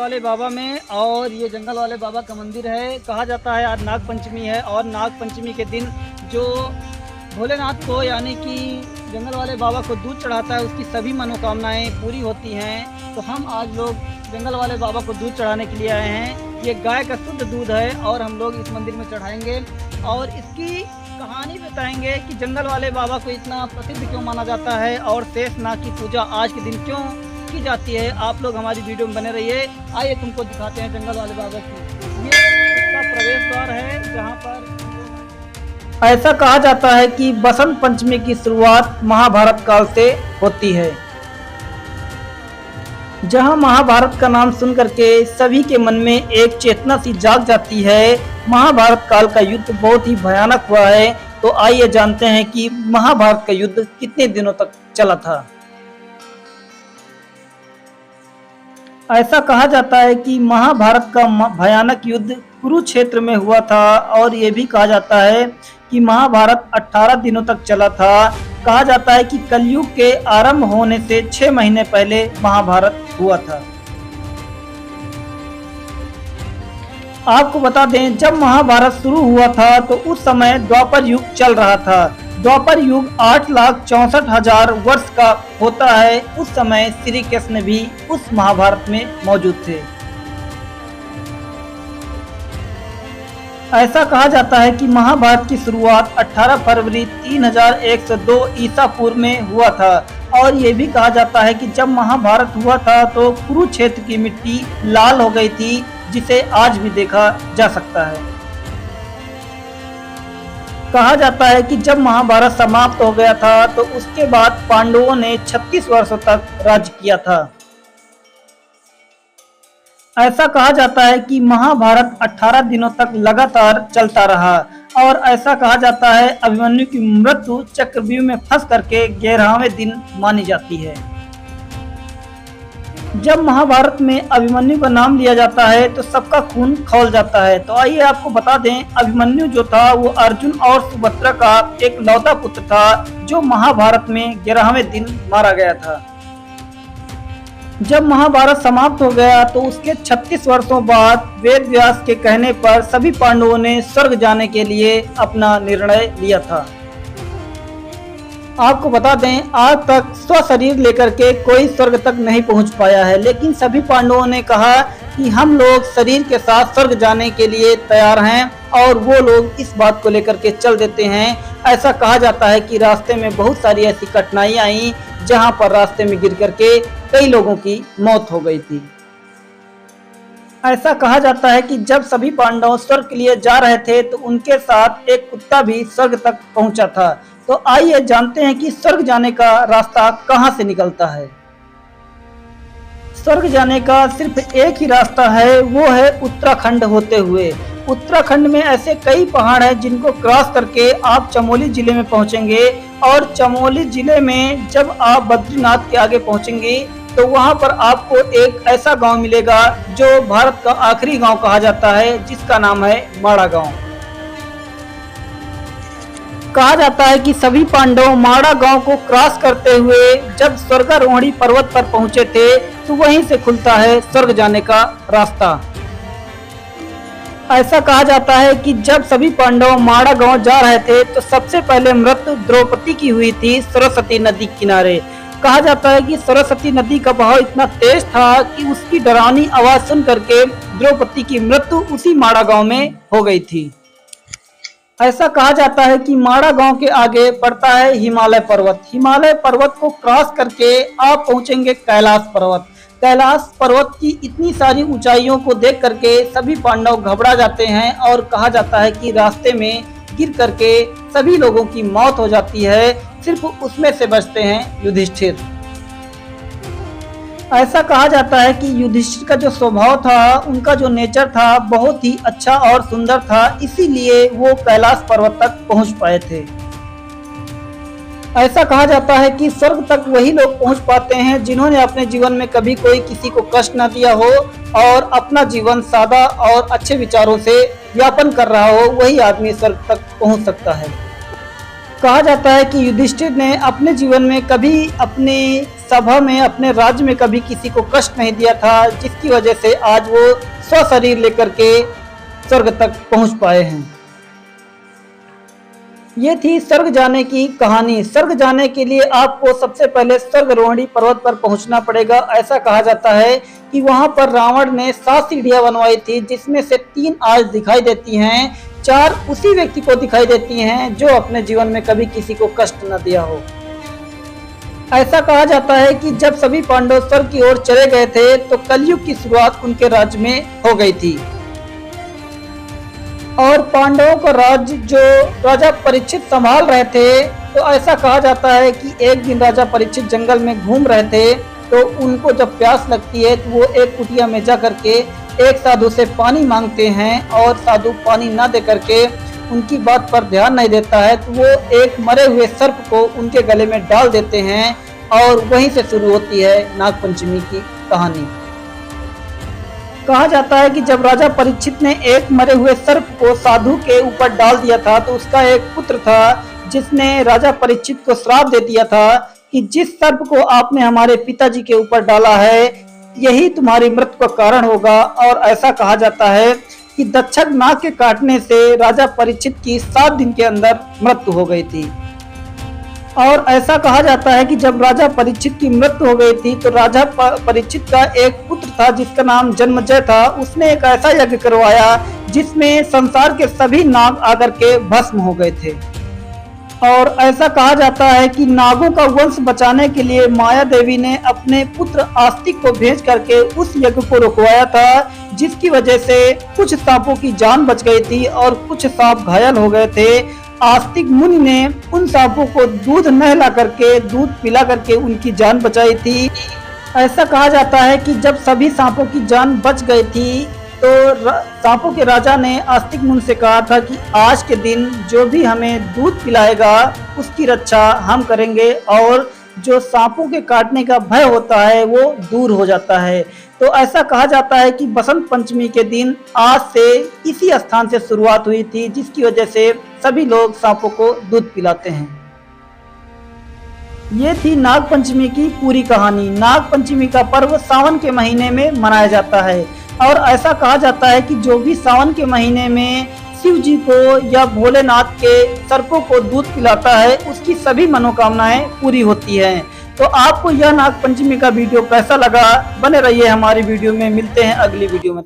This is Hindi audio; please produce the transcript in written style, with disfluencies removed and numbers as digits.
वाले बाबा में। और ये जंगल वाले बाबा का मंदिर है। कहा जाता है आज नाग पंचमी है और नाग पंचमी के दिन जो भोलेनाथ को यानी कि जंगल वाले बाबा को दूध चढ़ाता है उसकी सभी मनोकामनाएं पूरी होती हैं। तो हम आज लोग जंगल वाले बाबा को दूध चढ़ाने के लिए आए हैं। ये गाय का शुद्ध दूध है और हम लोग इस मंदिर में चढ़ाएंगे और इसकी कहानी बताएंगे कि जंगल वाले बाबा को इतना प्रसिद्ध क्यों माना जाता है और शेष नाग की पूजा आज के दिन क्यों की जाती है। आप लोग हमारी वीडियो में बने रहिए। आइए तुमको दिखाते हैं जंगल वाले बाबा की। ये इसका प्रवेश द्वार है जहाँ पर ऐसा कहा जाता है कि बसंत पंचमी की शुरुआत महाभारत काल से होती है, जहां महाभारत का नाम सुन करके सभी के मन में एक चेतना सी जाग जाती है। महाभारत काल का युद्ध बहुत ही भयानक हुआ है। तो आइए जानते हैं कि महाभारत का युद्ध कितने दिनों तक चला था। ऐसा कहा जाता है कि महाभारत का भयानक युद्ध कुरुक्षेत्र में हुआ था और ये भी कहा जाता है कि महाभारत 18 दिनों तक चला था। कहा जाता है कि कलयुग के आरंभ होने से 6 महीने पहले महाभारत हुआ था। आपको बता दें जब महाभारत शुरू हुआ था तो उस समय द्वापर युग चल रहा था। द्वापर युग 8,64,000 वर्ष का होता है। उस समय श्री कृष्ण भी उस महाभारत में मौजूद थे। ऐसा कहा जाता है कि महाभारत की शुरुआत 18 फरवरी 3102 ईसा पूर्व में हुआ था। और ये भी कहा जाता है कि जब महाभारत हुआ था तो कुरुक्षेत्र की मिट्टी लाल हो गई थी, जिसे आज भी देखा जा सकता है। कहा जाता है कि जब महाभारत समाप्त हो गया था तो उसके बाद पांडवों ने 36 वर्षों तक राज्य किया था। ऐसा कहा जाता है कि महाभारत 18 दिनों तक लगातार चलता रहा और ऐसा कहा जाता है अभिमन्यु की मृत्यु चक्रव्यूह में फंस करके 11वें दिन मानी जाती है। जब महाभारत में अभिमन्यु का नाम लिया जाता है तो सबका खून खौल जाता है। तो आइए आपको बता दें अभिमन्यु जो था वो अर्जुन और सुभद्रा का एक लौता पुत्र था जो महाभारत में 11वें दिन मारा गया था। जब महाभारत समाप्त हो गया तो उसके 36 वर्षों बाद वेद व्यास के कहने पर सभी पांडवों ने स्वर्ग जाने के लिए अपना निर्णय लिया था। आपको बता दें आज तक स्वशरीर लेकर के कोई स्वर्ग तक नहीं पहुंच पाया है, लेकिन सभी पांडवों ने कहा कि हम लोग शरीर के साथ स्वर्ग जाने के लिए तैयार हैं और वो लोग इस बात को लेकर के चल देते हैं। ऐसा कहा जाता है कि रास्ते में बहुत सारी ऐसी कठिनाइयां आई जहां पर रास्ते में गिर करके कई लोगों की मौत हो गई थी। ऐसा कहा जाता है कि जब सभी पांडव स्वर्ग के लिए जा रहे थे तो उनके साथ एक कुत्ता भी स्वर्ग तक पहुंचा था। तो आइए जानते हैं कि स्वर्ग जाने का रास्ता कहां से निकलता है। स्वर्ग जाने का सिर्फ एक ही रास्ता है, वो है उत्तराखंड होते हुए। उत्तराखंड में ऐसे कई पहाड़ हैं जिनको क्रॉस करके आप चमोली जिले में पहुंचेंगे और चमोली जिले में जब आप बद्रीनाथ के आगे पहुंचेंगे तो वहां पर आपको एक ऐसा गांव मिलेगा जो भारत का आखिरी गांव कहा जाता है, जिसका नाम है माड़ा गांव। कहा जाता है कि सभी पांडव माड़ा गांव को क्रॉस करते हुए जब स्वर्गारोहणी पर्वत पर पहुंचे थे तो वहीं से खुलता है स्वर्ग जाने का रास्ता। ऐसा कहा जाता है कि जब सभी पांडव माड़ा गांव जा रहे थे तो सबसे पहले मृत्यु द्रौपदी की हुई थी सरस्वती नदी किनारे। कहा जाता है कि सरस्वती नदी का बहाव इतना तेज था कि उसकी डरावनी आवाज सुन करके द्रौपदी की मृत्यु उसी माड़ा गांव में हो गई थी। ऐसा कहा जाता है कि माड़ा गांव के आगे पड़ता है हिमालय पर्वत। हिमालय पर्वत को क्रॉस करके आप पहुंचेंगे कैलाश पर्वत। कैलाश पर्वत की इतनी सारी ऊंचाइयों को देख करके सभी पांडव घबरा जाते हैं और कहा जाता है कि रास्ते में गिर करके सभी लोगों की मौत हो जाती है, सिर्फ उसमें से बचते हैं युधिष्ठिर। ऐसा कहा जाता है कि युधिष्ठिर का जो स्वभाव था, उनका जो नेचर था बहुत ही अच्छा और सुंदर था, इसीलिए वो कैलाश पर्वत तक पहुंच पाए थे। ऐसा कहा जाता है कि स्वर्ग तक वही लोग पहुंच पाते हैं जिन्होंने अपने जीवन में कभी कोई किसी को कष्ट न दिया हो और अपना जीवन सादा और अच्छे विचारों से यापन कर रहा हो, वही आदमी स्वर्ग तक पहुंच सकता है। कहा जाता है कि युधिष्ठिर ने अपने जीवन में कभी अपने सभा में अपने राज्य में कभी किसी को कष्ट नहीं दिया था, जिसकी वजह से आज वो स्वशरीर लेकर के स्वर्ग तक पहुंच पाए हैं। ये थी स्वर्ग जाने की कहानी। स्वर्ग जाने के लिए आपको सबसे पहले स्वर्गरोहिणी पर्वत पर पहुंचना पड़ेगा। ऐसा कहा जाता है कि वहां पर रावण ने 7 सीढ़ियां बनवाई थी, जिसमें से 3 आज दिखाई देती हैं, 4 उसी व्यक्ति को दिखाई देती हैं जो अपने जीवन में कभी किसी को कष्ट न दिया हो। ऐसा कहा जाता है कि जब सभी पांडव स्वर्ग की ओर चले गए थे तो कलयुग की शुरुआत उनके राज्य में हो गई थी और पांडवों का राज्य जो राजा परीक्षित संभाल रहे थे। तो ऐसा कहा जाता है कि एक दिन राजा परीक्षित जंगल में घूम रहे थे, तो उनको जब प्यास लगती है तो वो एक कुटिया में जा करके एक साधु से पानी मांगते हैं और साधु पानी ना दे करके उनकी बात पर ध्यान नहीं देता है, तो वो एक मरे हुए सर्प को उनके गले में डाल देते हैं और वहीं से शुरू होती है नागपंचमी की कहानी। कहा जाता है कि जब राजा परीक्षित ने एक मरे हुए सर्प को साधु के ऊपर डाल दिया था, तो उसका एक पुत्र था जिसने राजा परीक्षित को श्राप दे दिया था कि जिस सर्प को आपने हमारे पिताजी के ऊपर डाला है, यही तुम्हारी मृत्यु का कारण होगा। और ऐसा कहा जाता है कि दक्षक नाग के काटने से राजा परीक्षित की 7 दिन के अंदर मृत्यु हो गई थी। और ऐसा कहा जाता है कि जब राजा परीक्षित की मृत्यु हो गई थी, तो राजा परीक्षित का एक पुत्र था जिसका नाम जन्मजय था। उसने एक ऐसा यज्ञ करवाया जिसमें संसार के सभी नाग आकर के भस्म हो गए थे। और ऐसा कहा जाता है कि नागों का वंश बचाने के लिए माया देवी ने अपने पुत्र आस्तिक को भेज करके उस यज्ञ को रुकवाया था, जिसकी वजह से कुछ सांपों की जान बच गई थी और कुछ सांप घायल हो गए थे। आस्तिक मुनि ने उन सांपों को दूध नहला करके, दूध पिला करके उनकी जान बचाई थी। ऐसा कहा जाता है कि जब सभी सांपों की जान बच गई थी, तो सांपों के राजा ने आस्तिक मुनि से कहा था कि आज के दिन जो भी हमें दूध पिलाएगा उसकी रक्षा हम करेंगे और जो सांपों के काटने का भय होता है वो दूर हो जाता है। तो ऐसा कहा जाता है कि बसंत पंचमी के दिन आज से इसी स्थान से शुरुआत हुई थी, जिसकी वजह से सभी लोग सांपों को दूध पिलाते हैं। ये थी नाग पंचमी की पूरी कहानी। नाग पंचमी का पर्व सावन के महीने में मनाया जाता है और ऐसा कहा जाता है कि जो भी सावन के महीने में शिव जी को या भोलेनाथ के सर्पों को दूध पिलाता है, उसकी सभी मनोकामनाएं पूरी होती हैं। तो आपको यह नाग पंचमी का वीडियो कैसा लगा? बने रहिए हमारी वीडियो में। मिलते हैं अगली वीडियो में।